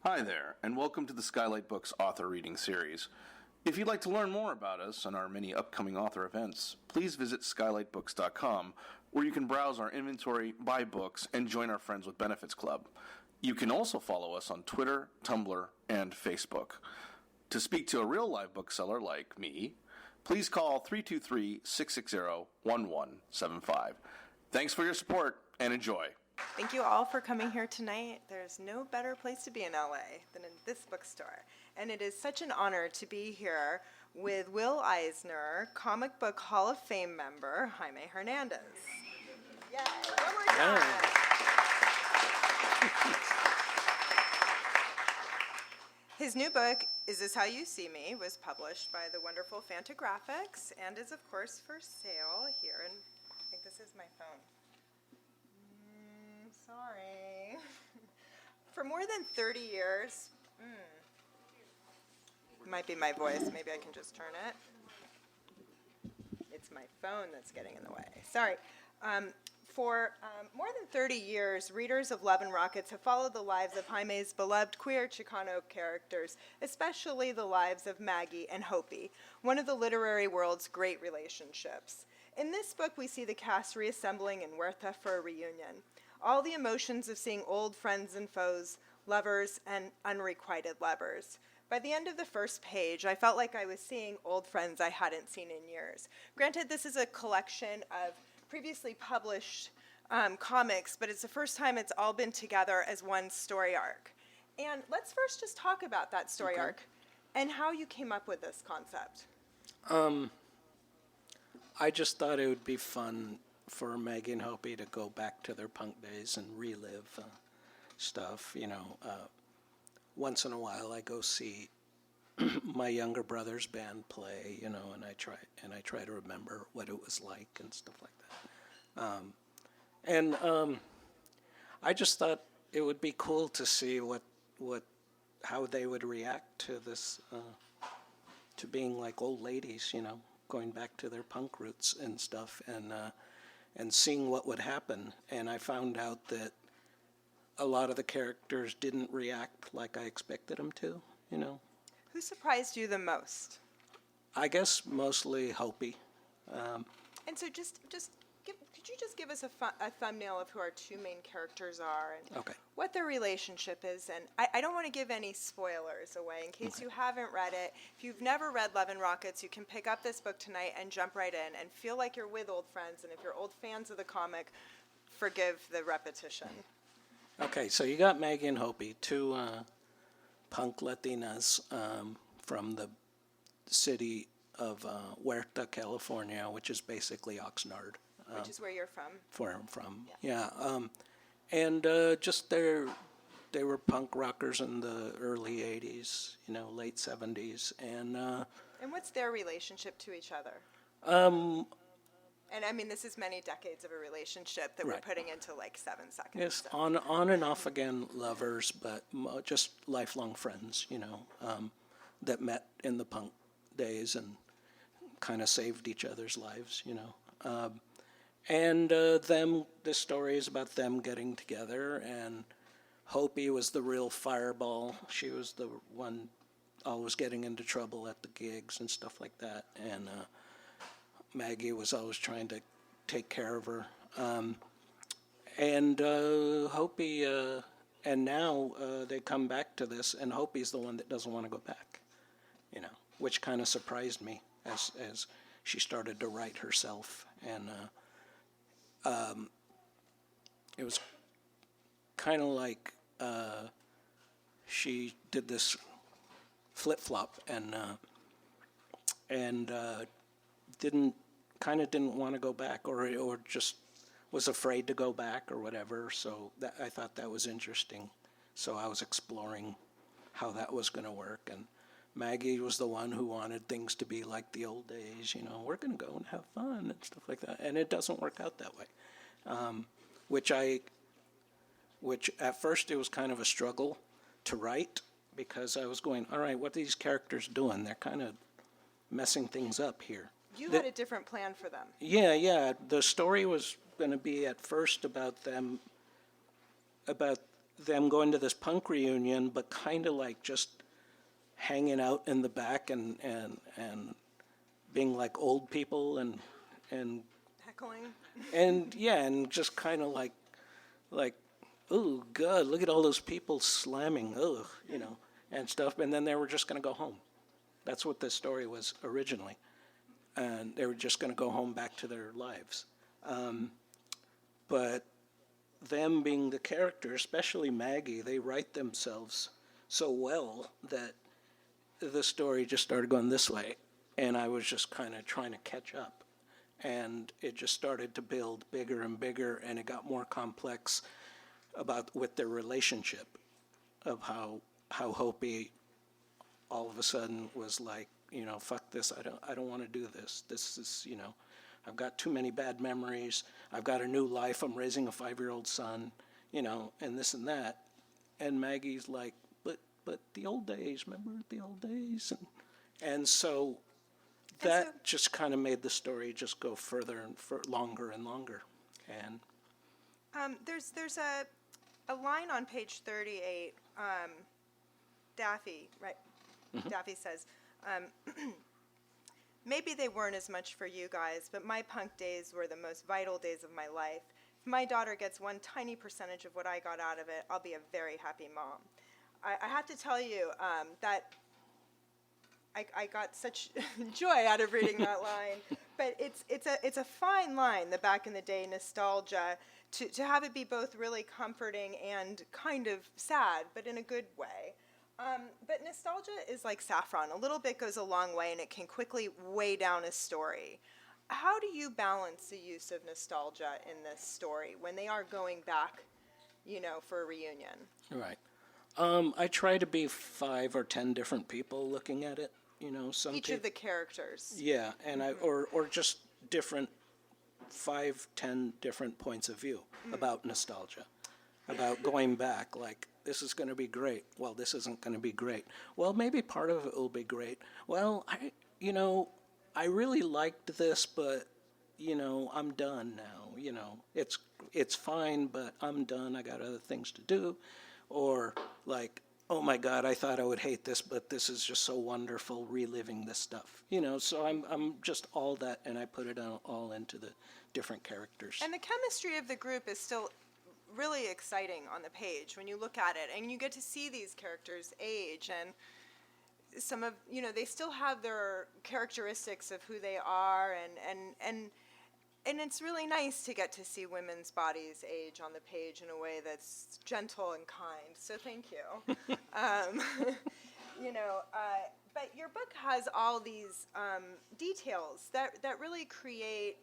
Hi there, and welcome to the Skylight Books author reading series. If you'd like to learn more about us and our many upcoming author events, please visit skylightbooks.com, where you can browse our inventory, buy books, and join our Friends with Benefits Club. You can also follow us on Twitter, Tumblr, and Facebook. To speak to a real live bookseller like me, please call 323-660-1175. Thanks for your support, and enjoy. Thank you all for coming here tonight. There's no better place to be in LA than in this bookstore. And it is such an honor to be here with Will Eisner, Comic Book Hall of Fame member Jaime Hernandez. Yay! One more time. His new book, Is This How You See Me?, was published by the wonderful Fantagraphics and is, of course, for sale here. And I think this is my phone. Sorry. For more than 30 years, it might be my voice. Maybe I can just turn it. It's my phone that's getting in the way. Sorry. For more than 30 years, readers of Love and Rockets have followed the lives of Jaime's beloved queer Chicano characters, especially the lives of Maggie and Hopey, one of the literary world's great relationships. In this book, we see the cast reassembling in Huerta for a reunion. All the emotions of seeing old friends and foes, lovers and unrequited lovers. By the end of the first page, I felt like I was seeing old friends I hadn't seen in years. Granted, this is a collection of previously published comics, but it's the first time it's all been together as one story arc. And let's first just talk about that story arc and how you came up with this concept. I just thought it would be fun for Maggie and Hopey to go back to their punk days and relive stuff. You know, once in a while I go see my younger brother's band play, you know, and I try to remember what it was like and stuff like that. I just thought it would be cool to see how they would react to this, to being like old ladies, you know, going back to their punk roots and stuff, and seeing what would happen. And I found out that a lot of the characters didn't react like I expected them to, you know. Who surprised you the most? I guess mostly Hopey. And so could you just give us a thumbnail of who our two main characters are and what their relationship is? And I don't want to give any spoilers away in case you haven't read it. If you've never read Love and Rockets, you can pick up this book tonight and jump right in and feel like you're with old friends. And if you're old fans of the comic, forgive the repetition. Okay, so you got Maggie and Hopey, two punk Latinas from the city of Huerta, California, which is basically Oxnard. Which is where you're from. Where I'm from, yeah. Just they were punk rockers in the early 80s, you know, late 70s. And what's their relationship to each other? And I mean, this is many decades of a relationship that we're putting into like 7 seconds. Yes, so. on and off again lovers, but just lifelong friends, you know, that met in the punk days and kind of saved each other's lives, you know. This story is about them getting together, and Hopey was the real fireball. She was the one always getting into trouble at the gigs and stuff like that, and Maggie was always trying to take care of her. Hopey, and now they come back to this, and Hopey's the one that doesn't want to go back, you know, which kind of surprised me as she started to write herself, and it was kind of like she did this flip-flop and didn't want to go back, or just was afraid to go back or whatever. So I thought that was interesting. So I was exploring how that was going to work, and Maggie was the one who wanted things to be like the old days, you know, we're going to go and have fun and stuff like that. And it doesn't work out that way, which at first it was kind of a struggle to write, because I was going, all right, what are these characters doing? They're kind of messing things up here. You had a different plan for them. Yeah. The story was going to be at first about them going to this punk reunion, but kind of like just hanging out in the back and being like old people and Heckling. and yeah, and just kind of like, oh God, look at all those people slamming, and stuff. And then they were just going to go home. That's what this story was originally, and they were just going to go home back to their lives. But them being the character, especially Maggie, they write themselves so well that the story just started going this way, and I was just kind of trying to catch up. And it just started to build bigger and bigger, and it got more complex with their relationship of how Hopey all of a sudden was like, fuck this, I don't want to do this. This is, I've got too many bad memories. I've got a new life. I'm raising a 5-year-old son, and this and that. And Maggie's like, but the old days, remember the old days? And so that just kind of made the story just go further and longer and longer. And there's a line on page 38. Daffy, right? Mm-hmm. Daffy says, maybe they weren't as much for you guys, but my punk days were the most vital days of my life. If my daughter gets one tiny percentage of what I got out of it, I'll be a very happy mom. I have to tell you that I got such joy out of reading that line. But it's a fine line, the back in the day nostalgia, to have it be both really comforting and kind of sad, but in a good way. But nostalgia is like saffron. A little bit goes a long way, and it can quickly weigh down a story. How do you balance the use of nostalgia in this story when they are going back, for a reunion? Right. I try to be 5 or 10 different people looking at it. Each of the characters. Yeah, and or just different 5, 10 different points of view about nostalgia, about going back. Like, this is going to be great. Well, this isn't going to be great. Well, maybe part of it will be great. Well, I really liked this, but I'm done now. It's fine, but I'm done. I got other things to do. Or like, oh my God, I thought I would hate this, but this is just so wonderful reliving this stuff. So I'm just all that, and I put it all into the different characters. And the chemistry of the group is still really exciting on the page when you look at it, and you get to see these characters age, and some of, they still have their characteristics of who they are, and it's really nice to get to see women's bodies age on the page in a way that's gentle and kind. So thank you. But your book has all these details that really create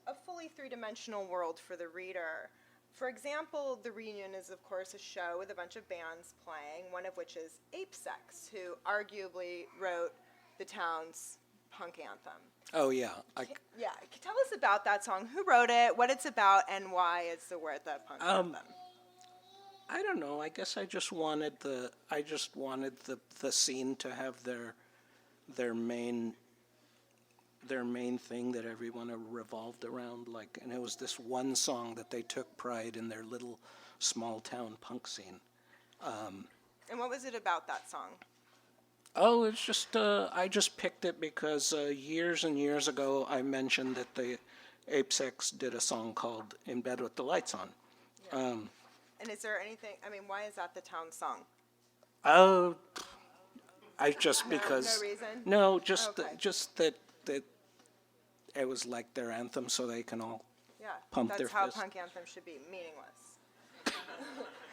a fully three-dimensional world for the reader. For example, the reunion is, of course, a show with a bunch of bands playing, one of which is Ape Sex, who arguably wrote the town's punk anthem. Oh, yeah. Tell us about that song. Who wrote it, what it's about, and why it's the word that punk anthem. I don't know. I guess I just wanted the scene to have their main thing that everyone revolved around, like, and it was this one song that they took pride in, their little small town punk scene. And what was it about that song? Oh, it's just, I just picked it because years and years ago I mentioned that the Ape Sex did a song called In Bed with the Lights On. Yeah. And is there anything, why is that the town song? Oh, because... No reason? No, just that it was like their anthem, so they can all pump their fists. That's how punk anthems should be, meaningless.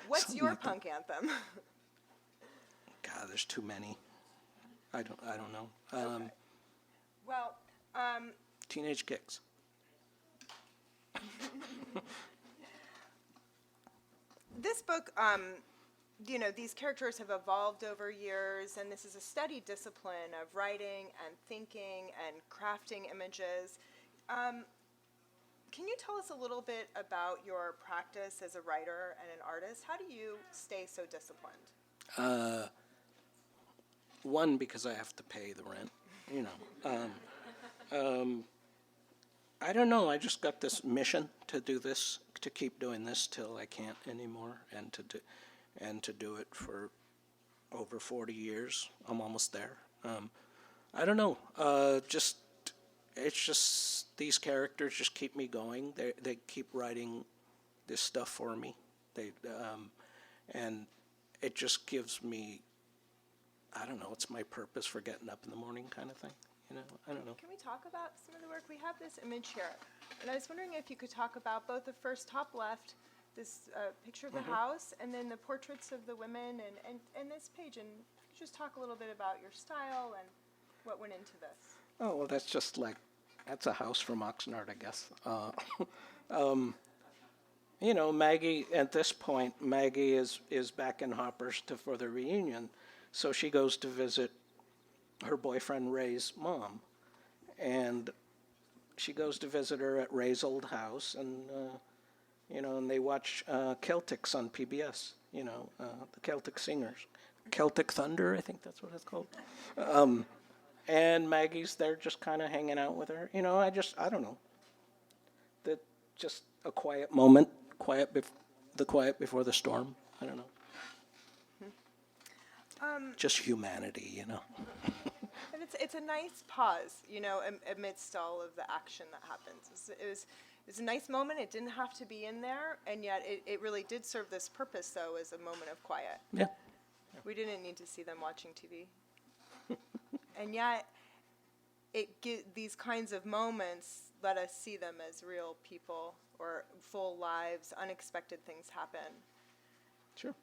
What's your punk anthem? God, there's too many. I don't know. Okay. Well, Teenage Kicks. This book, these characters have evolved over years, and this is a steady discipline of writing and thinking and crafting images. Can you tell us a little bit about your practice as a writer and an artist? How do you stay so disciplined? One, because I have to pay the rent, I don't know. I just got this mission to do this, to keep doing this till I can't anymore, and to do it for over 40 years. I'm almost there. I don't know. It's just these characters just keep me going. They keep writing this stuff for me. And it just gives me, I don't know, it's my purpose for getting up in the morning kind of thing. I don't know. Can we talk about some of the work? We have this image here, and I was wondering if you could talk about both the first top left, this picture of the house, and then the portraits of the women, and this page. And if you could just talk a little bit about your style and what went into this. Oh, well, that's a house from Oxnard, I guess. Maggie, at this point, Maggie is back in Hoppers for the reunion, so she goes to visit her boyfriend Ray's mom, and she goes to visit her at Ray's old house, and and they watch Celtics on PBS. The Celtic Singers, Celtic Thunder, I think that's what it's called. And Maggie's there, just kind of hanging out with her. I don't know. That just a quiet moment, the quiet before the storm. I don't know. Just humanity, And it's a nice pause, amidst all of the action that happens. It was a nice moment. It didn't have to be in there, and yet it really did serve this purpose, though, as a moment of quiet. Yeah. We didn't need to see them watching TV. And yet, these kinds of moments let us see them as real people or full lives. Unexpected things happen. Sure.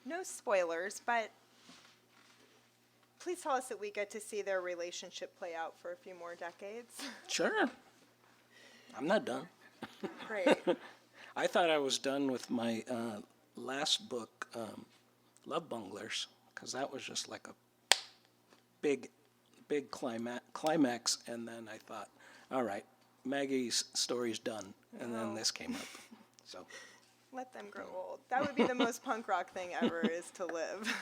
No spoilers, but please tell us that we get to see their relationship play out for a few more decades. Sure. I'm not done. Great. I thought I was done with my last book, Love Bunglers, because that was just like a big climax, and then I thought, all right, Maggie's story's done, and then this came up. So let them grow old. That would be the most punk rock thing ever, is to live.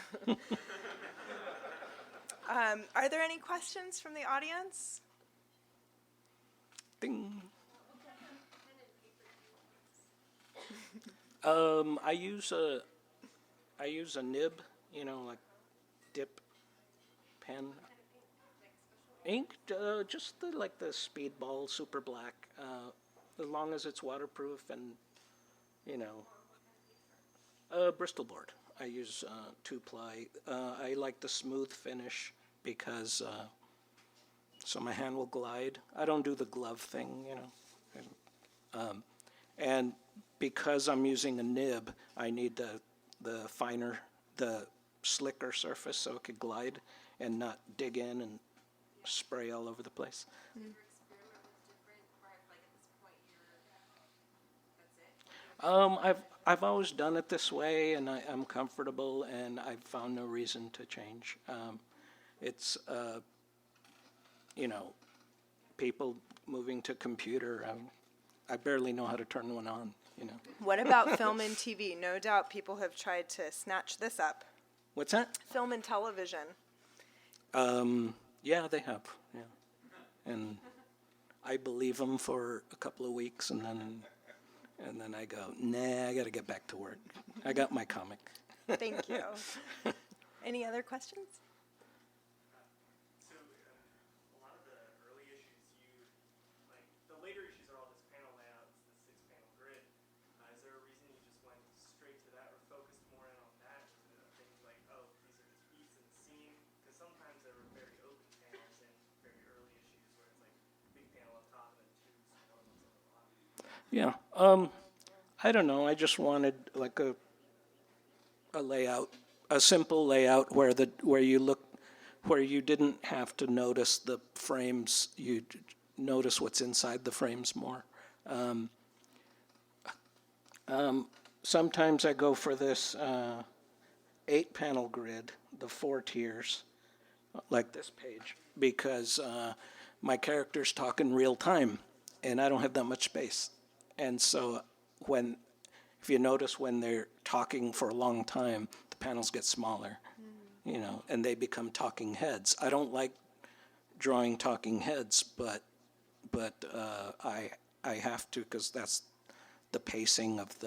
Are there any questions from the audience? Ding. I use a nib, like dip pen. Ink, just the Speedball Super Black, as long as it's waterproof and, Bristol board. I use 2-ply. I like the smooth finish because so my hand will glide. I don't do the glove thing, and because I'm using a nib, I need the finer, the slicker surface so it could glide and not dig in and spray all over the place. I've always done it this way, and I'm comfortable, and I've found no reason to change. It's people moving to computer. I barely know how to turn one on. What about film and TV? No doubt people have tried to snatch this up. What's that? Film and television. Yeah, they have. Yeah, and I believe them for a couple of weeks, and then I go, nah, I got to get back to work. I got my comic. Thank you. Any other questions? So a lot of the early issues, the later issues are all this panel layout, it's the 6-panel grid. Is there a reason you just went straight to that or focused more in on that? Things like, oh, these are just beats in the scene? Because sometimes there were very open panels in very early issues where it's like big panel up top and then two smaller ones on the bottom. Yeah. I don't know. I just wanted like a layout, a simple layout where you didn't have to notice the frames. You notice what's inside the frames more. Sometimes I go for this 8-panel grid, the 4 tiers, like this page, because my characters talk in real time, and I don't have that much space. And so if you notice when they're talking for a long time, the panels get smaller, and they become talking heads. I don't like drawing talking heads, but I have to, because the pacing of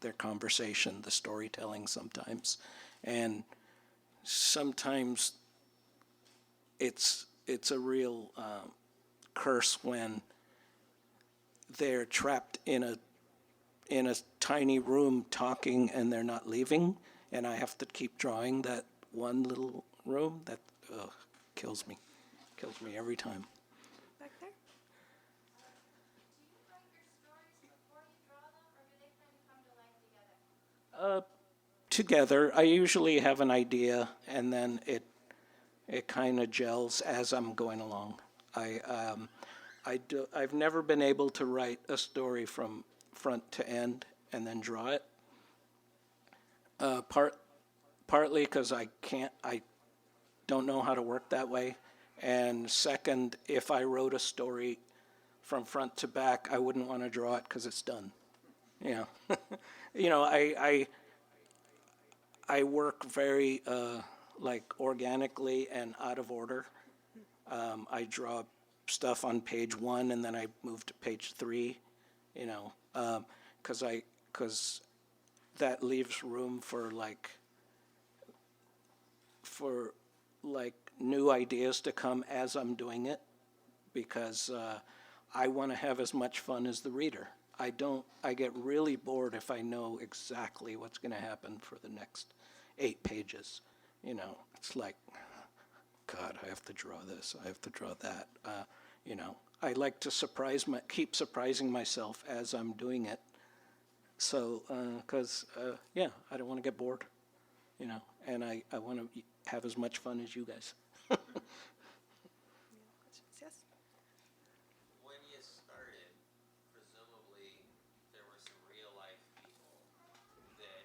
their conversation, the storytelling sometimes. And sometimes it's a real curse when they're trapped in a tiny room talking and they're not leaving, and I have to keep drawing that one little room. That kills me every time. Back there. Do you write your stories before you draw them, or do they kind of come to life together? Together, I usually have an idea, and then it kind of gels as I'm going along. I've never been able to write a story from front to end and then draw it. Partly because I don't know how to work that way, and second, if I wrote a story from front to back, I wouldn't want to draw it because it's done. Yeah, I work very organically and out of order. I draw stuff on page 1 and then I move to page 3, because that leaves room for new ideas to come as I'm doing it, because I want to have as much fun as the reader. I get really bored if I know exactly what's going to happen for the next 8 pages. It's like, God, I have to draw this, I have to draw that. I like to keep surprising myself as I'm doing it. So, because, I don't want to get bored, and I want to have as much fun as you guys. Yes. When you started, presumably there were some real life people that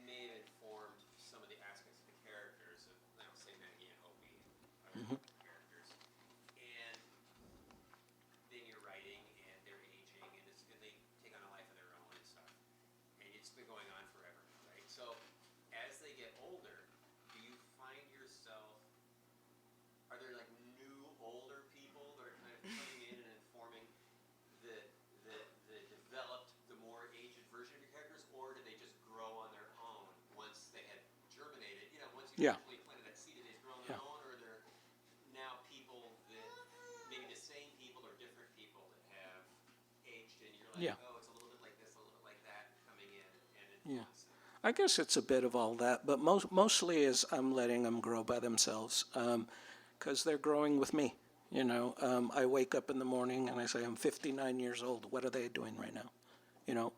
may have informed some of the aspects of the characters of, say, Maggie and Hopey, characters. And then you're writing, and they're aging, and they take on a life of their own and stuff. And it's been going on forever, right? So as they get older, do you find yourself, are there like new older people that are kind of coming in and informing the developed, the more aged version of your characters, or do they just grow on their own once they had germinated? Once you actually planted that seed, they've grown on their own, or they're now people that maybe the same people or different people that have aged, and you're like, oh, it's a little bit like this, a little bit like that, coming in and influencing. I guess it's a bit of all that, but mostly is I'm letting them grow by themselves, because they're growing with me. I wake up in the morning and I say, I'm 59 years old. What are they doing right now?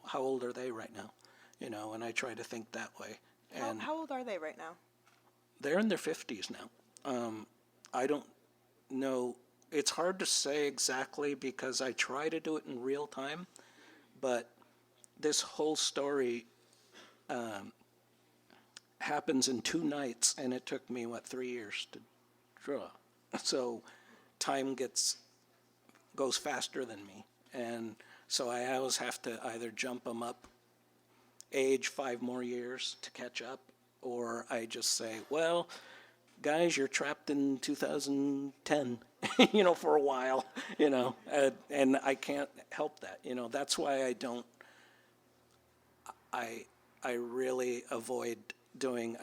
How old are they right now? And I try to think that way. And How old are they right now? they're in their 50s now. I don't know. It's hard to say exactly because I try to do it in real time, but this whole story happens in 2 nights, and it took me, 3 years to draw. So time goes faster than me, and so I always have to either jump them up age 5 more years to catch up, or I just say, well, guys, you're trapped in 2010, for a while, and I can't help that. That's why I really avoid doing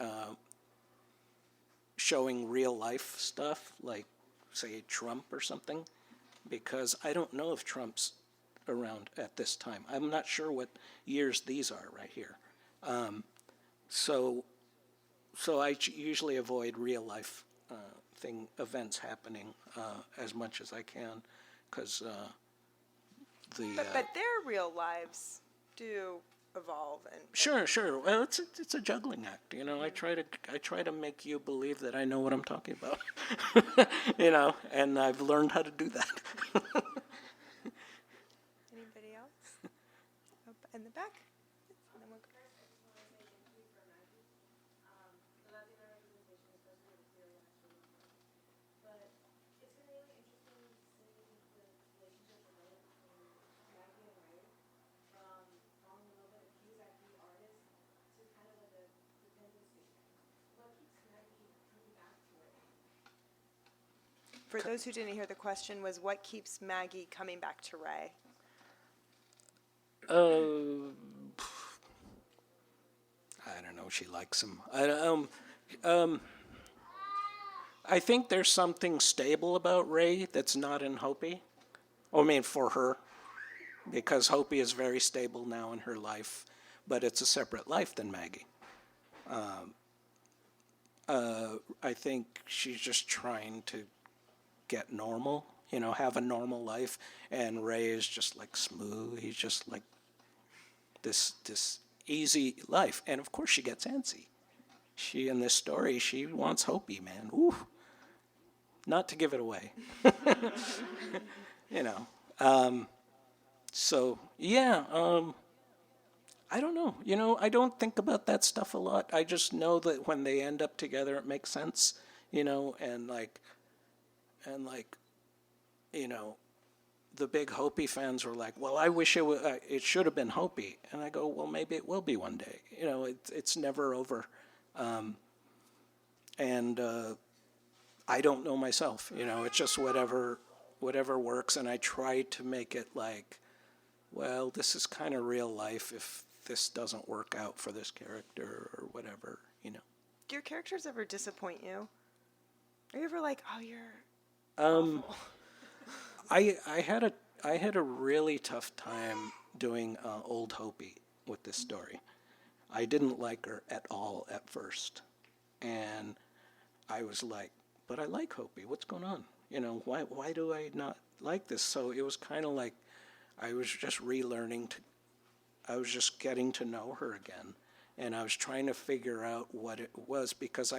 showing real life stuff, like, say, Trump or something, because I don't know if Trump's around at this time. I'm not sure what years these are right here. So I usually avoid real life events happening as much as I can, because But their real lives do evolve and Sure. Well, it's a juggling act, I try to make you believe that I know what I'm talking about, and I've learned how to do that. Anybody else? Up in the back. And then we'll go. For those who didn't hear, the question was, what keeps Maggie coming back to Ray? I don't know. She likes him. I think there's something stable about Ray that's not in Hopey. I mean, for her, because Hopey is very stable now in her life, but it's a separate life than Maggie. I think she's just trying to get normal, have a normal life, and Ray is just like smooth. He's just like this easy life, and of course she gets antsy. She in this story, she wants Hopey, man. Ooh, not to give it away, you know. So yeah, I don't know. I don't think about that stuff a lot. I just know that when they end up together, it makes sense, and the big Hopey fans were like, "Well, I wish it should have been Hopey," and I go, "Well, maybe it will be one day." It's never over, and I don't know myself. It's just whatever works, and I try to make it like, well, this is kind of real life. If this doesn't work out for this character or whatever. Do your characters ever disappoint you? Are you ever like, oh, you're awful? I had a really tough time doing Old Hopey with this story. I didn't like her at all at first, and I was like, but I like Hopey. What's going on? Why do I not like this? So it was kind of like I was just I was just getting to know her again, and I was trying to figure out what it was, because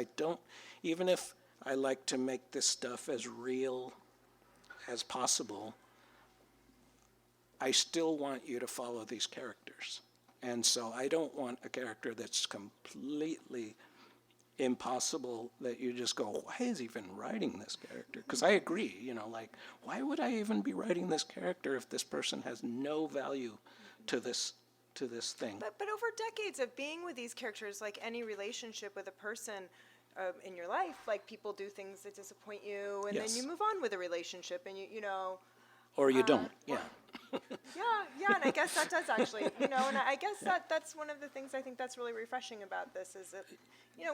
even if I like to make this stuff as real as possible, I still want you to follow these characters. And so I don't want a character that's completely impossible, that you just go, why is he even writing this character? Because I agree, like, why would I even be writing this character if this person has no value to this thing? But over decades of being with these characters, like any relationship with a person in your life, like people do things that disappoint you, and Yes. then you move on with a relationship, and Or you don't, yeah. Yeah, and I guess that does actually, and I guess that's one of the things I think that's really refreshing about this, is that,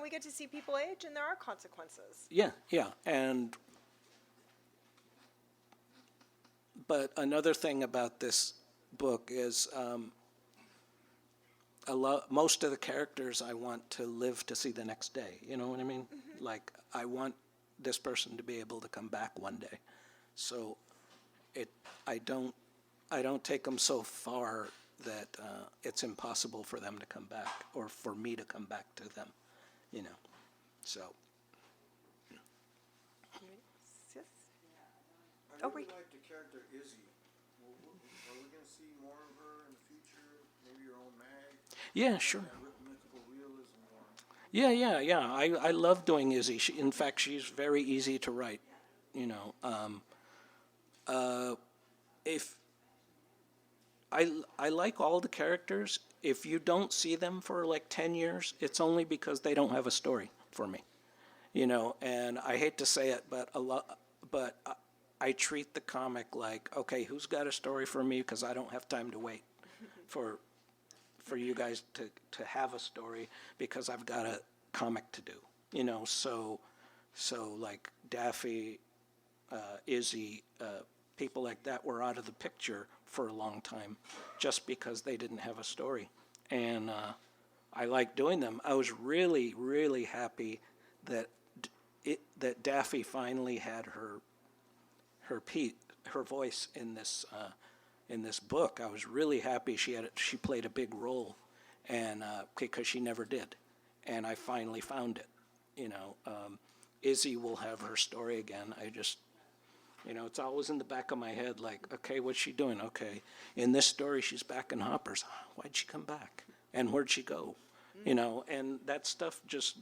we get to see people age and there are consequences. Yeah, but another thing about this book is most of the characters I want to live to see the next day. You know what I mean? Mm-hmm. Like, I want this person to be able to come back one day. So I don't take them so far that it's impossible for them to come back, or for me to come back to them. So. Yes. I really like the character Izzy. Are we going to see more of her in the future? Maybe your own mag? Yeah, sure. Mythical realism or... Yeah. I love doing Izzy. In fact, she's very easy to write. If I like all the characters. If you don't see them for like 10 years, it's only because they don't have a story for me. And I hate to say it, but I treat the comic like, okay, who's got a story for me? Because I don't have time to wait for you guys to have a story, because I've got a comic to do. So like Daffy, Izzy, people like that were out of the picture for a long time just because they didn't have a story. And I like doing them. I was really, really happy that Daffy finally had her voice in this book. I was really happy she played a big role, and because she never did, and I finally found it. Izzy will have her story again. I just, it's always in the back of my head, like, okay, what's she doing? Okay, in this story, she's back in Hoppers. Why'd she come back? And where'd she go? And that stuff just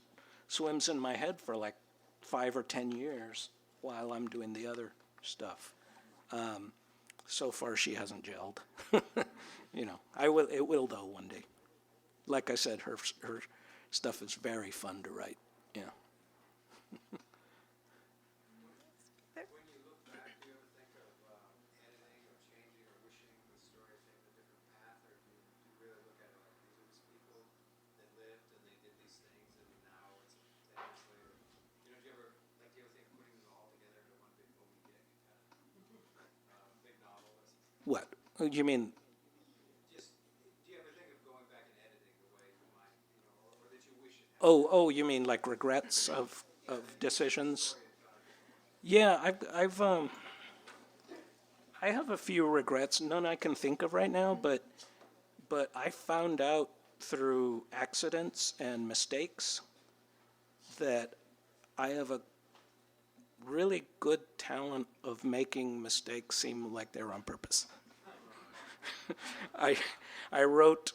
swims in my head for like 5 or 10 years while I'm doing the other stuff. So far, she hasn't gelled. It will though one day. Like I said, her stuff is very fun to write. Yeah. When you look back, do you ever think of editing or changing or wishing the story had taken a different path, or do What? You mean? Just, do you ever think of going back and editing the way you might, or that you wish it had? You mean like regrets of decisions? Yeah, I have a few regrets, none I can think of right now, but I found out through accidents and mistakes that I have a really good talent of making mistakes seem like they're on purpose. I wrote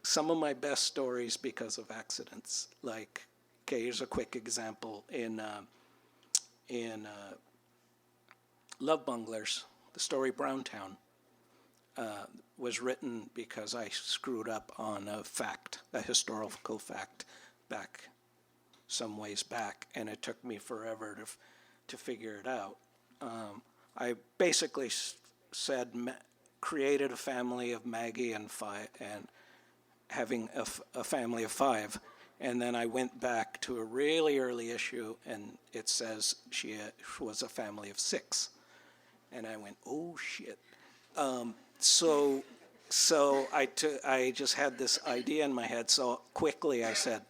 some of my best stories because of accidents. Like, okay, here's a quick example. In Love Bunglers, the story Browntown was written because I screwed up on a historical fact back some ways back, and it took me forever to figure it out. I basically said, created a family of Maggie and having a family of 5, and then I went back to a really early issue, and it says she was a family of 6, and I went, oh shit. So I just had this idea in my head. So quickly I said,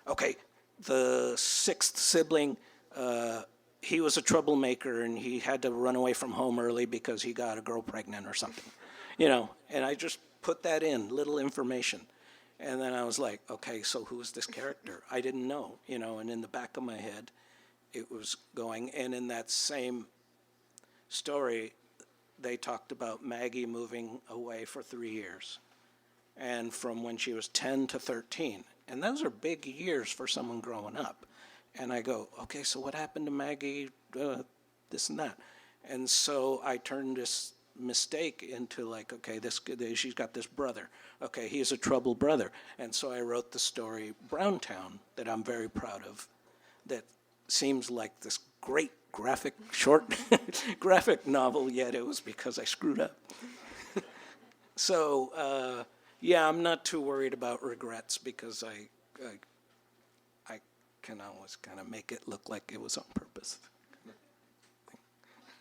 okay, the 6th sibling, he was a troublemaker and he had to run away from home early because he got a girl pregnant or something, and I just put that in, little information. And then I was like, okay, so who's this character? I didn't know, and in the back of my head, it was going. And in that same story, they talked about Maggie moving away for 3 years, and from when she was 10 to 13. And those are big years for someone growing up. And I go, okay, so what happened to Maggie, this and that? And so I turned this mistake into like, okay, she's got this brother. Okay, he's a troubled brother. And so I wrote the story Browntown that I'm very proud of, that seems like this great short graphic novel, yet it was because I screwed up. So, yeah, I'm not too worried about regrets because I can always kind of make it look like it was on purpose.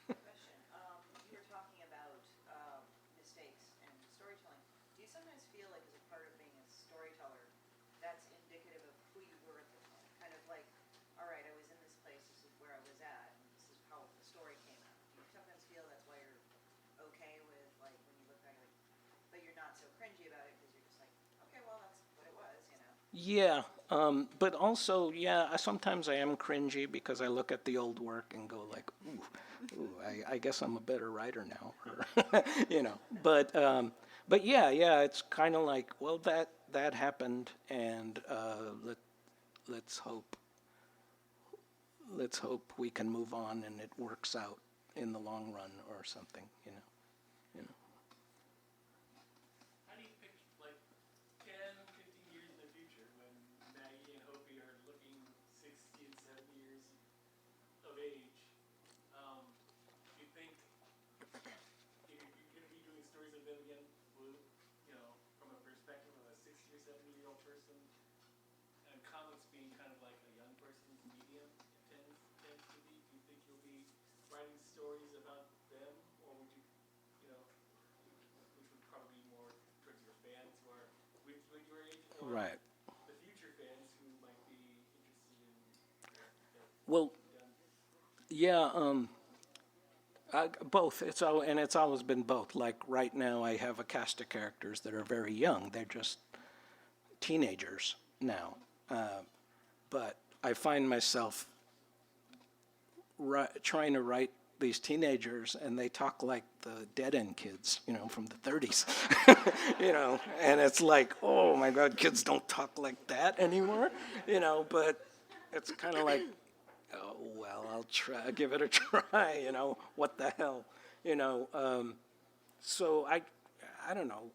Question. You were talking about mistakes and storytelling. Do you sometimes feel like as a part of being a storyteller, that's indicative of who you were at the time? Kind of like, all right, I was in this place, this is where I was at, and this is how the story came out. Do you sometimes feel that's why you're okay with, like, when you look back, like, but you're not so cringy about it because you're just like, okay, well, that's what it was. Yeah, but also, yeah, sometimes I am cringy because I look at the old work and go like, ooh, I guess I'm a better writer now, But yeah, it's kind of like, well, that happened, and let's hope we can move on and it works out in the long run or something, How do you think, like, 10, 15 years in the future, when Maggie and Hopey are looking 60 and 70 years of age, do you think if you're going to be doing stories of them again, from a perspective of a 60 or 70-year-old person, and comics being kind of like a young person's medium, tends to be, do you think you'll be writing stories about them, or would you, which would probably be more towards your fans who are with your age, or Right. the future fans who might be interested in Well, done? yeah, both. It's always been both. Like right now, I have a cast of characters that are very young. They're just teenagers now. But I find myself trying to write these teenagers, and they talk like the Dead End kids, from the 30s, and it's like, oh my God, kids don't talk like that anymore, but it's kind of like, oh, well, I'll give it a try, what the hell, so I don't know,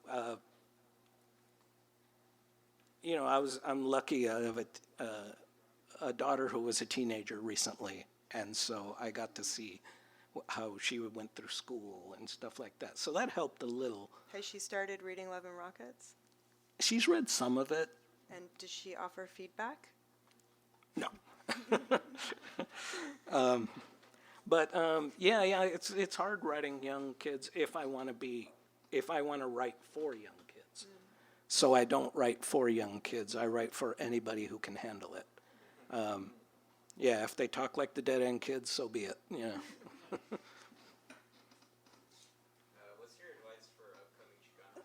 I'm lucky. I have a daughter who was a teenager recently, and so I got to see how she went through school and stuff like that. So that helped a little. Has she started reading Love and Rockets? She's read some of it. And does she offer feedback? No. But yeah, it's hard writing young kids if I want to be if I want to write for young kids. So I don't write for young kids. I write for anybody who can handle it. Yeah, if they talk like the Dead End Kids, so be it. Yeah. What's your advice for upcoming Chicano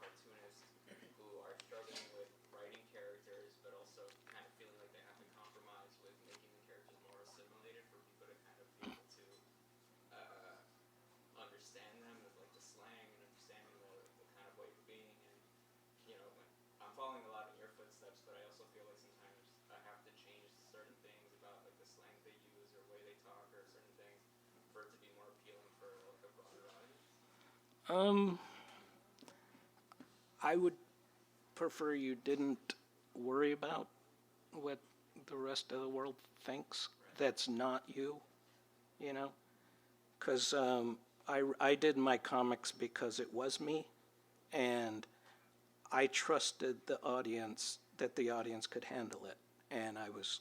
cartoonists who are struggling with writing characters, but also kind of feeling like they have to compromise with making the characters more assimilated for people to kind of be able to understand them, with like the slang and understanding the kind of way of being? And I'm following a lot in your footsteps, but I also feel like sometimes I have to change certain things about like the slang they use or way they talk or certain things for it to be more appealing for like a broader audience. I would prefer you didn't worry about what the rest of the world thinks. That's not you, Because I did my comics because it was me, and I trusted the audience that the audience could handle it, and I was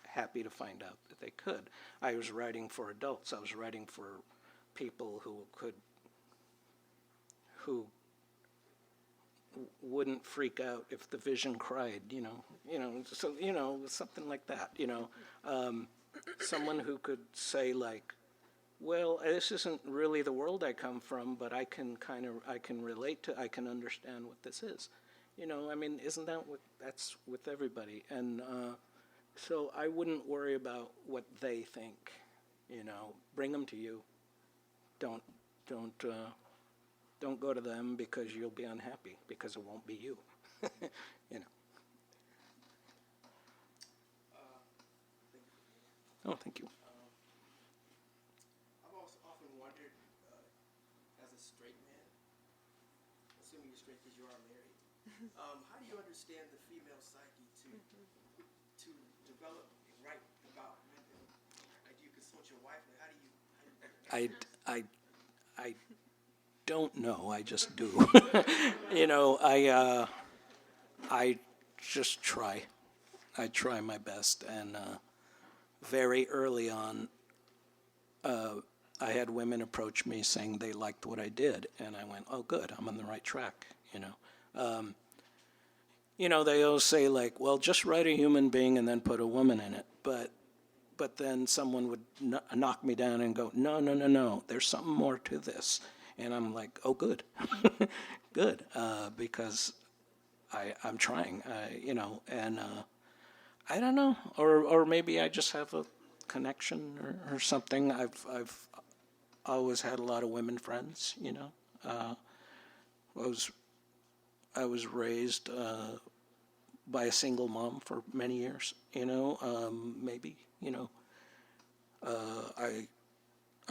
happy to find out that they could. I was writing for adults. I was writing for people who wouldn't freak out if the Vision cried, so something like that, someone who could say like, well, this isn't really the world I come from, but I can relate to, I can understand what this is. Isn't that that's with everybody? And so I wouldn't worry about what they think, bring them to you. Don't go to them because you'll be unhappy, because it won't be you, Oh, thank you. I've also often wondered, as a straight man, assuming you're straight because you are married, how do you understand the female psyche to develop and write about women? Like, do you consult your wife? Like, how do you I don't know. I just do. I just try. I try my best, and very early on, I had women approach me saying they liked what I did, and I went, "Oh, good, I'm on the right track." They always say like, "Well, just write a human being and then put a woman in it," but then someone would knock me down and go, no, there's something more to this. And I'm like, oh, good, good, because I'm trying, and I don't know, or maybe I just have a connection or something. I've always had a lot of women friends, I was raised by a single mom for many years, maybe, I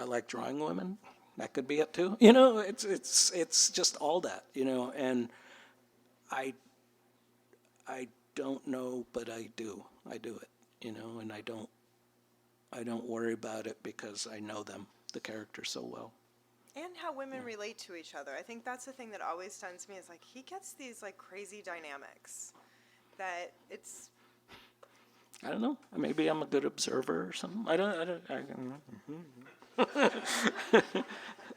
like drawing women. That could be it too. It's just all that, and I don't know, but I do it, and I don't worry about it because I know them, the characters, so well. And how women relate to each other. I think that's the thing that always stuns me is like he gets these like crazy dynamics that it's. I don't know. Maybe I'm a good observer or something. I don't know.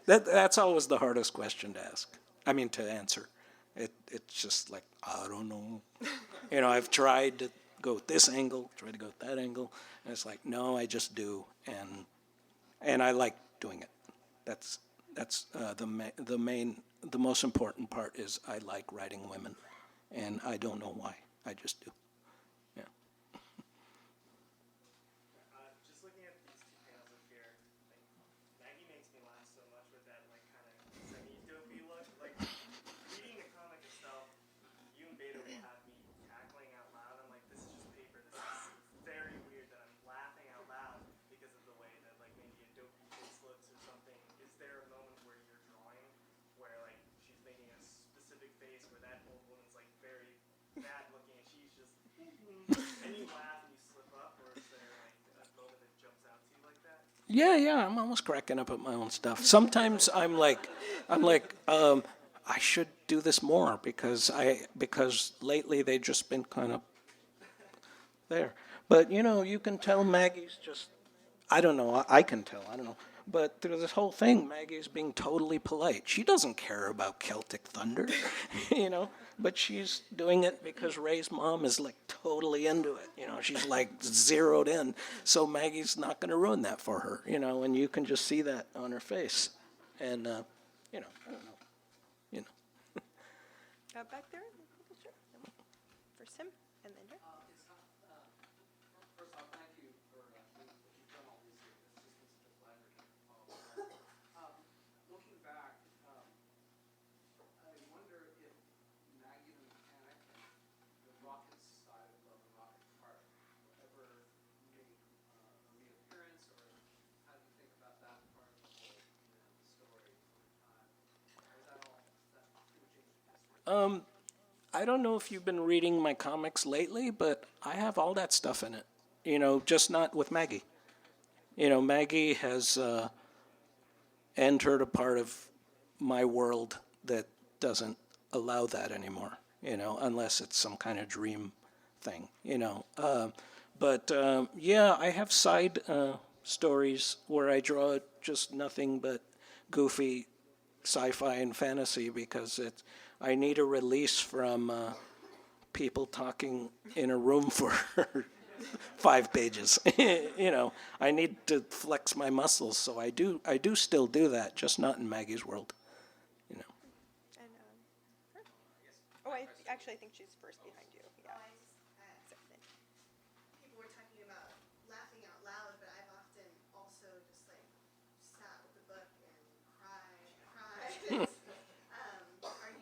That's always the hardest question to ask. To answer. It's just like, I don't know. I've tried to go with this angle, tried to go with that angle, and it's like, no, I just do, and I like doing it. That's the most important part is I like writing women, and I don't know why. I just do. Yeah. Just looking at these two panels up here, like Maggie makes me laugh so much with that like kind of semi-dopey look. Like reading the comic itself, you and Beta will have me cackling out loud. I'm like, this is just paper. This is very weird that I'm laughing out loud because of the way that like maybe a dopey face looks or something. Is there a moment where you're drawing where like she's making a specific face where that old woman's like very bad looking and she's just and you laugh and you slip up, or is there like a moment that jumps out to you like that? Yeah, I'm almost cracking up at my own stuff. Sometimes I'm like, I should do this more because lately they've just been kind of there. But you can tell Maggie's just, I don't know, I can tell, I don't know. But through this whole thing, Maggie is being totally polite. She doesn't care about Celtic thunder, you know, but she's doing it because Ray's mom is like totally into it. You know, she's like zeroed in. So Maggie's not going to ruin that for her, you know, and you can just see that on her face. And, you know, I don't know, you know. Back there, sure. First him, and then here. First off, thank you for what you've done all these years. It's just been such a pleasure to follow. Looking back, I wonder if Maggie the Mechanic and the rocket side of the rocket part will ever make a reappearance, or how do you think about that part of the whole story over time? Or is that all, is that pretty much ancient history? I don't know if you've been reading my comics lately, but I have all that stuff in it. You know, just not with Maggie. You know, Maggie has entered a part of my world that doesn't allow that anymore, you know, unless it's some kind of dream thing, you know. Yeah, I have side stories where I draw just nothing but goofy sci-fi and fantasy because I need a release from people talking in a room for 5 pages. You know, I need to flex my muscles, so I do still do that, just not in Maggie's world. You know. And, her. Oh, I actually think she's first behind you. Yeah. People were talking about laughing out loud, but I've often also just like sat with the book and cried. Are you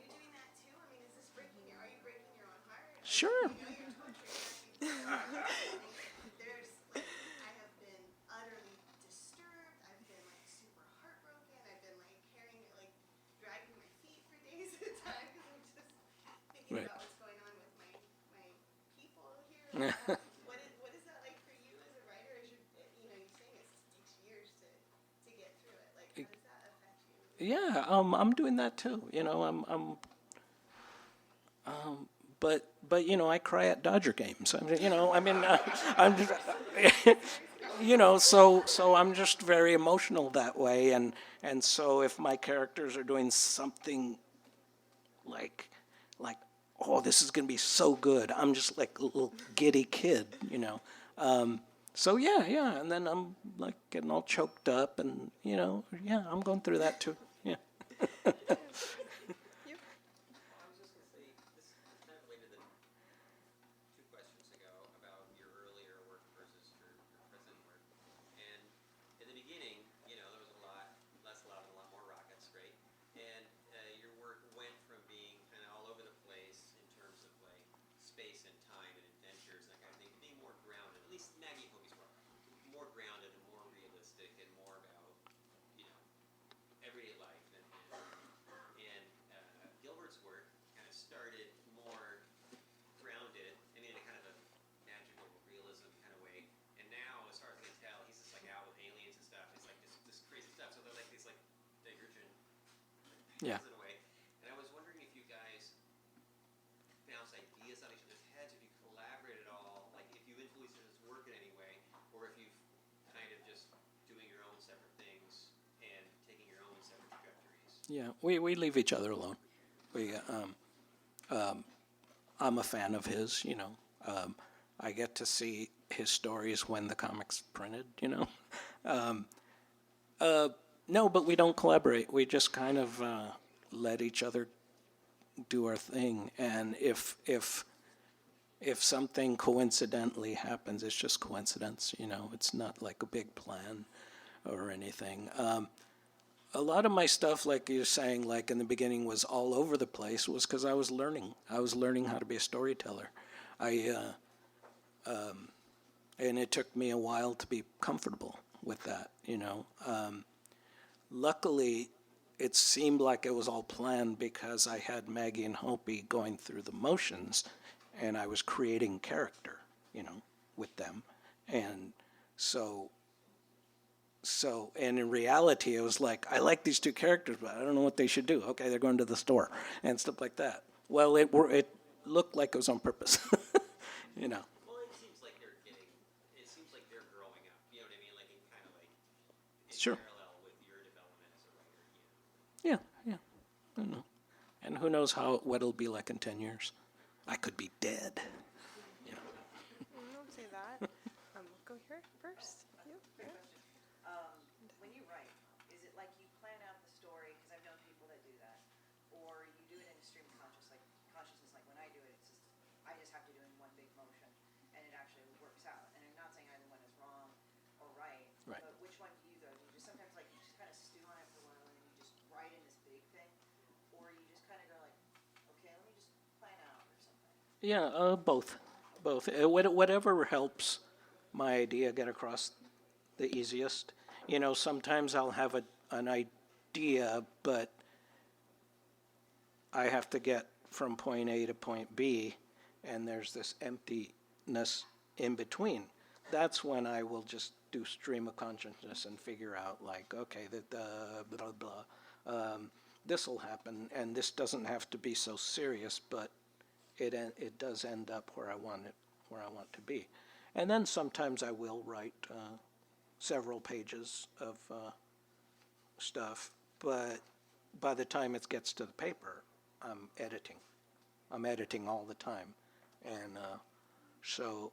doing that too? I mean, is this are you breaking your own heart? Sure. You know you're torturing there's like, I have been utterly disturbed. I've been like super heartbroken. I've been like carrying it, like dragging my feet for days at a time because I'm just thinking Right. about what's going on with my people here. What is that like for you as a writer? As you're saying it takes years to get through it. Like, how does that affect you? Yeah, I'm doing that too. You know, but you know, I cry at Dodger games. I mean, you know, I'm just, you know, so I'm just very emotional that way, and so if my characters are doing something like, oh, this is gonna be so good, I'm just like a little giddy kid, you know. So yeah, and then I'm like getting all choked up, and you know, yeah, I'm going through that too. Yeah. I was just going to say, this is kind of related to 2 questions ago about your earlier work versus your present work. And in the beginning, you know, there was a lot less love and a lot more rockets, right? And your work went from being kind of all over the place in terms of like space and time and adventures and that kind of thing, to being more grounded. At least Maggie and Hopey's more grounded and more realistic and more about, you know, everyday life. And Gilbert's work kind of started more grounded and in a kind of a magical realism kind of way. And now, as far as I can tell, he's just like out with aliens and stuff. It's like this crazy stuff. So they're like these like divergent Yeah. in a way. And I was wondering if you guys bounce ideas on each other's heads, if you collaborate at all, like if you influence each other's work in any way, or if you've kind of just doing your own separate things and taking your own separate trajectories. Yeah, we leave each other alone. I'm a fan of his, you know. I get to see his stories when the comic's printed, you know. No, but we don't collaborate. We just kind of let each other do our thing. And if something coincidentally happens, it's just coincidence, you know. It's not like a big plan or anything. A lot of my stuff, like you're saying, like in the beginning was all over the place, was because I was learning. I was learning how to be a storyteller. And it took me a while to be comfortable with that, you know. Luckily, it seemed like it was all planned because I had Maggie and Hopey going through the motions, and I was creating character, you know, with them. And and in reality, it was like, I like these 2 characters, but I don't know what they should do. Okay, they're going to the store and stuff like that. Well, it looked like it was on purpose, you know. Well, it seems like they're growing up. You know what I mean? Like in kind of like in Sure. parallel Yeah, yeah. I don't know. And who knows what it'll be like in 10 years. I could be dead. Yeah. Don't say that. We'll go here first. You? Quick Yeah. question. When you write, is it like you plan out the story, because I've known people that do that, or you do it in extreme consciousness, like when I do it, it's just, I just have to do it in one big motion, and it actually works out. And I'm not saying either one is wrong or right, Right. but which one do you go? Do you just sometimes like, you just kind of stew on it for a while, and then you just write in this big thing, or you just kind of go like, okay, let me just plan out or something? Yeah, both. Both. Whatever helps my idea get across the easiest. You know, sometimes I'll have an idea, but I have to get from point A to point B, and there's this emptiness in between. That's when I will just do stream of consciousness and figure out, like, okay, blah, blah, this will happen, and this doesn't have to be so serious, but it does end up where I want to be. And then sometimes I will write several pages of stuff, but by the time it gets to the paper, I'm editing. I'm editing all the time. And so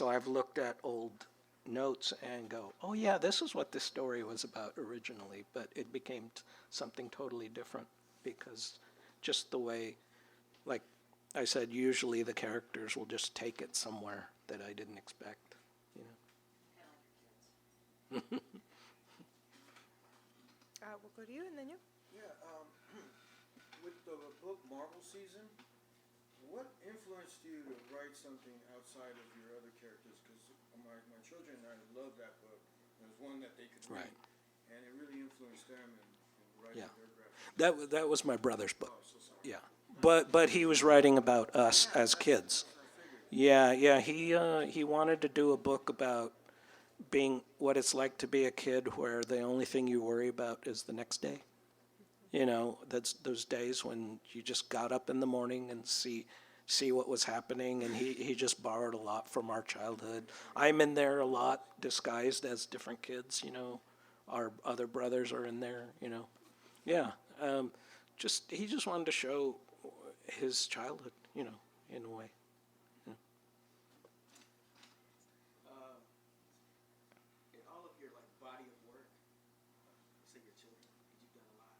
I've looked at old notes and go, oh yeah, this is what this story was about originally, but it became something totally different because just the way, like I said, usually the characters will just take it somewhere that I didn't expect, you know. We'll go to you and then you. Yeah, with the book Marvel Season, what influenced you to write something outside of your other characters? Because my children and I love that book. It was one that they could read, Right. and it really influenced them in writing Yeah. their graphics. That was my brother's book. Oh, so sorry. Yeah, but he was writing about us as kids. Yeah, he wanted to do a book about being what it's like to be a kid where the only thing you worry about is the next day. You know, that's those days when you just got up in the morning and see what was happening, and he just borrowed a lot from our childhood. I'm in there a lot, disguised as different kids, you know. Our other brothers are in there, you know. Yeah, he just wanted to show his childhood, you know, in a way. Yeah. In all of your like body of work, say your children, because you've done a lot.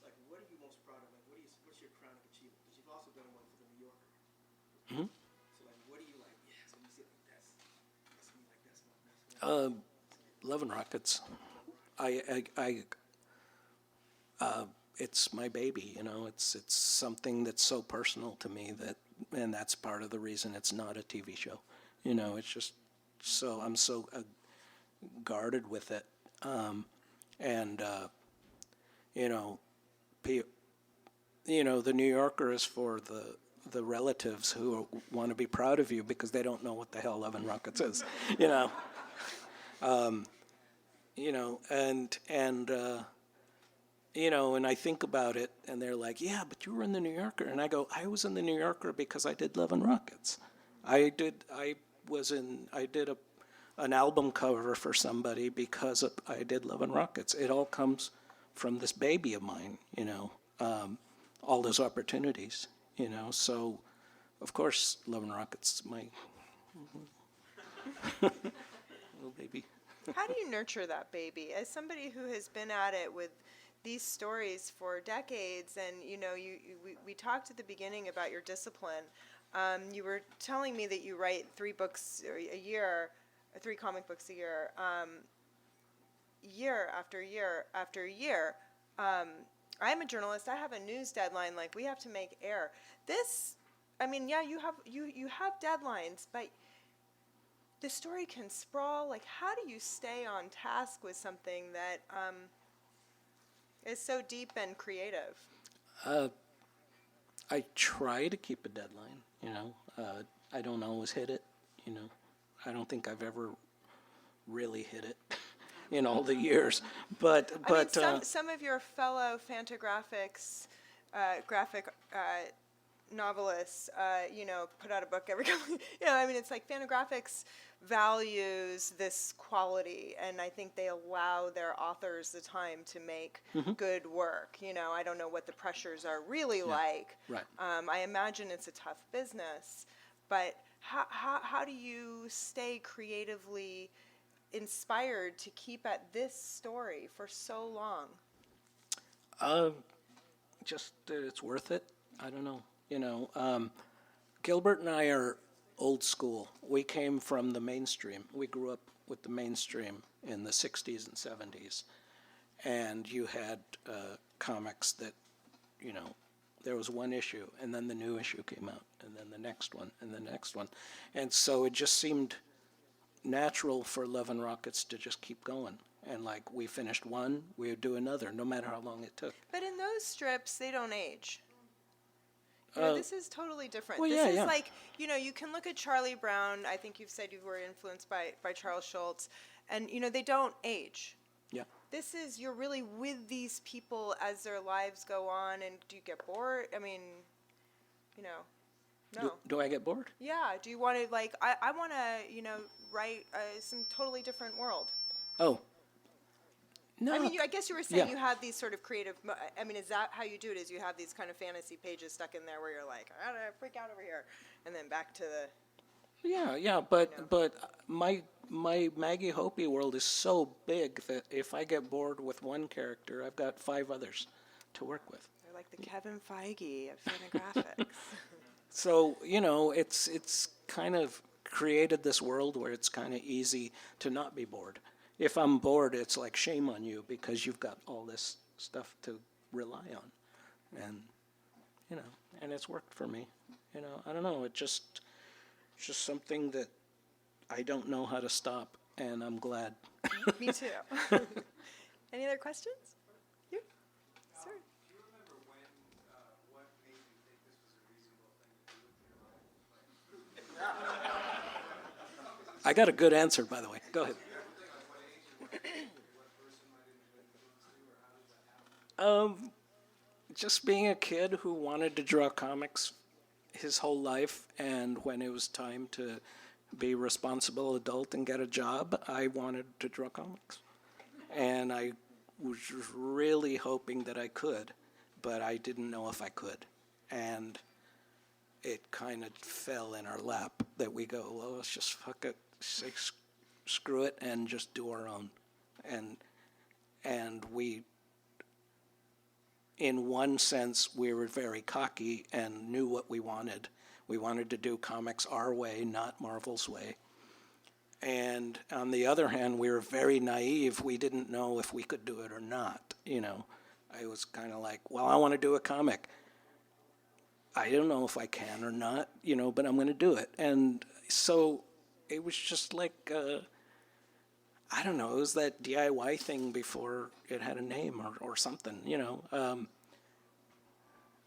Like, what are you most proud of? Like, what's your crowning achievement? Because you've also done one for the New Yorker. Mhm. So like, what are you like? Yes, when you see it, like that's me, like that's my. Love and Rockets. It's my baby, you know. It's something that's so personal to me and that's part of the reason it's not a TV show. You know, it's just I'm so guarded with it, you know, the New Yorker is for the relatives who want to be proud of you because they don't know what the hell Love and Rockets is, you know. You know, and you know, and I think about it, and they're like, "Yeah, but you were in the New Yorker," and I go, "I was in the New Yorker because I did Love and Rockets. I did an album cover for somebody because I did Love and Rockets. It all comes from this baby of mine, you know, all those opportunities, you know. So, of course, Love and Rockets is my little baby." How do you nurture that baby? As somebody who has been at it with these stories for decades, and you know, we talked at the beginning about your discipline. You were telling me that you write 3 books a year, 3 comic books a year, year after year after year. I'm a journalist. I have a news deadline. Like, we have to make air. This, I mean, yeah, you have deadlines, but the story can sprawl. Like, how do you stay on task with something that is so deep and creative? I try to keep a deadline, you know. I don't always hit it, you know. I don't think I've ever really hit it in all the years. But I mean, some of your fellow Fantagraphics graphic novelists, you know, put out a book every couple. You know, I mean, it's like Fantagraphics values this quality, and I think they allow their authors the time to make good work. I don't know what the pressures are really like. Right. I imagine it's a tough business, but how do you stay creatively inspired to keep at this story for so long? Just that it's worth it. I don't know. Gilbert and I are old school. We came from the mainstream. We grew up with the mainstream in the 60s and 70s. And you had comics that, there was one issue, and then the new issue came out, and then the next one, and the next one. And so it just seemed natural for Love and Rockets to just keep going. And like we finished one, we would do another, no matter how long it took. But in those strips, they don't age. This is totally different. Well, this is yeah. like, you can look at Charlie Brown. I think you've said you were influenced by Charles Schultz. And, they don't age. Yeah. This is, you're really with these people as their lives go on. And do you get bored? I mean, no. Do I get bored? Yeah. Do you want to, I want to, write some totally different world? Oh. No. I mean, I guess you were saying Yeah. you have these sort of creative, is that how you do it? Is you have these kind of fantasy pages stuck in there where you're like, I gotta freak out over here, and then back to the... Yeah, but my Maggie Hopey world is so big that if I get bored with one character, I've got 5 others to work with. They're like the Kevin Feige of fantagraphics. So, it's kind of created this world where it's kind of easy to not be bored. If I'm bored, it's like shame on you because you've got all this stuff to rely on. And, and it's worked for me. I don't know, it's just something that I don't know how to stop, and I'm glad. Me too. Any other questions? You? Sir. Do you remember what made you think this was a reasonable thing to do with your life? I got a good answer, by the way. Go ahead. Just being a kid who wanted to draw comics his whole life, and when it was time to be a responsible adult and get a job, I wanted to draw comics. And I was really hoping that I could, but I didn't know if I could. And it kind of fell in our lap that we go, well, let's just fuck it, say screw it, and just do our own. And we, in one sense, we were very cocky and knew what we wanted. We wanted to do comics our way, not Marvel's way. And on the other hand, we were very naive. We didn't know if we could do it or not. I was kind of like, well, I want to do a comic. I don't know if I can or not, but I'm going to do it. And so it was just like, I don't know, it was that DIY thing before it had a name or something,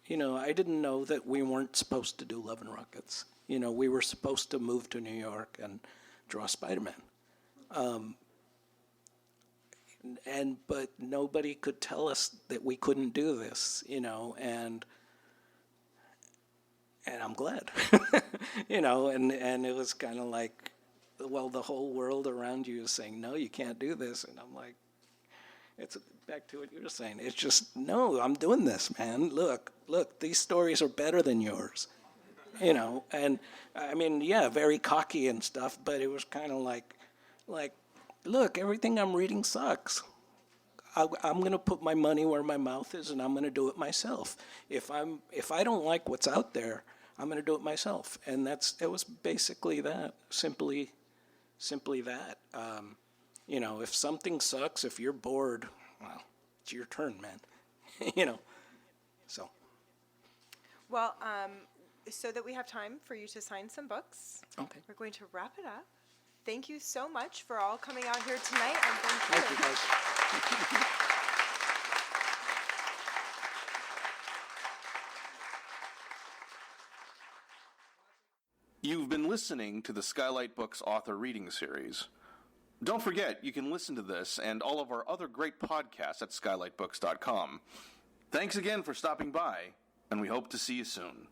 I didn't know that we weren't supposed to do Love and Rockets. We were supposed to move to New York and draw Spider-Man. But nobody could tell us that we couldn't do this, and I'm glad, and it was kind of like, well, the whole world around you is saying, no, you can't do this. And I'm like, it's back to what you were saying. It's just, no, I'm doing this, man. Look, these stories are better than yours. And I mean, yeah, very cocky and stuff, but it was kind of like, look, everything I'm reading sucks. I'm going to put my money where my mouth is, and I'm going to do it myself. If I don't like what's out there, I'm going to do it myself. And it was basically that, simply that. If something sucks, if you're bored, well, it's your turn, man. So. Well, so that we have time for you to sign some books, Okay. we're going to wrap it up. Thank you so much for all coming out here tonight, and thank Thank you, guys. You've been listening to the Skylight Books author reading series. Don't forget, you can listen to this and all of our other great podcasts at skylightbooks.com. Thanks again for stopping by, and we hope to see you soon.